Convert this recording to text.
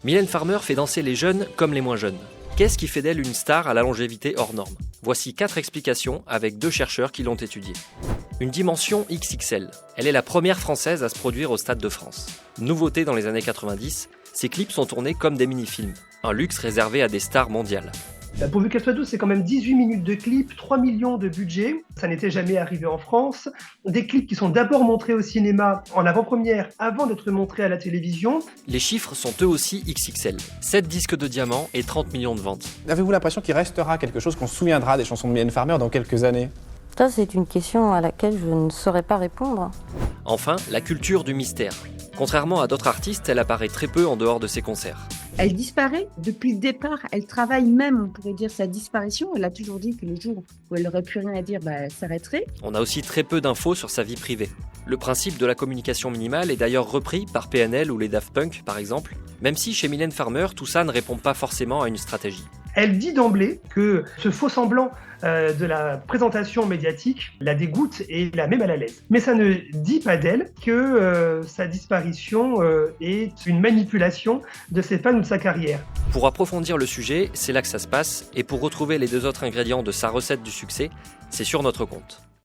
Mylène Farmer fait danser les jeunes comme les moins jeunes. Qu'est-ce qui fait d'elle une star à la longévité hors norme? Voici 4 explications avec 2 chercheurs qui l'ont étudiée. Une dimension XXL. Elle est la première française à se produire au Stade de France. Nouveauté dans les années 90, ses clips sont tournés comme des mini-films. Un luxe réservé à des stars mondiales. Pourvu qu'elle soit douce, c'est quand même 18 minutes de clip, 3 millions de budget. Ça n'était jamais arrivé en France. Des clips qui sont d'abord montrés au cinéma en avant-première avant d'être montrés à la télévision. Les chiffres sont eux aussi XXL. 7 disques de diamant et 30 millions de ventes. Avez-vous l'impression qu'il restera quelque chose, qu'on se souviendra des chansons de Mylène Farmer dans quelques années? Ça, c'est une question à laquelle je ne saurais pas répondre. Enfin, la culture du mystère. Contrairement à d'autres artistes, elle apparaît très peu en dehors de ses concerts. Elle disparaît depuis le départ. Elle travaille même, on pourrait dire, sa disparition. Elle a toujours dit que le jour où elle n'aurait plus rien à dire, elle s'arrêterait. On a aussi très peu d'infos sur sa vie privée. Le principe de la communication minimale est d'ailleurs repris par PNL ou les Daft Punk, par exemple, même si chez Mylène Farmer, tout ça ne répond pas forcément à une stratégie. Elle dit d'emblée que ce faux semblant de la présentation médiatique la dégoûte et la met mal à l'aise. Mais ça ne dit pas d'elle que sa disparition est une manipulation de ses fans ou de sa carrière. Pour approfondir le sujet, c'est là que ça se passe, et pour retrouver les 2 autres ingrédients de sa recette du succès, c'est sur notre compte.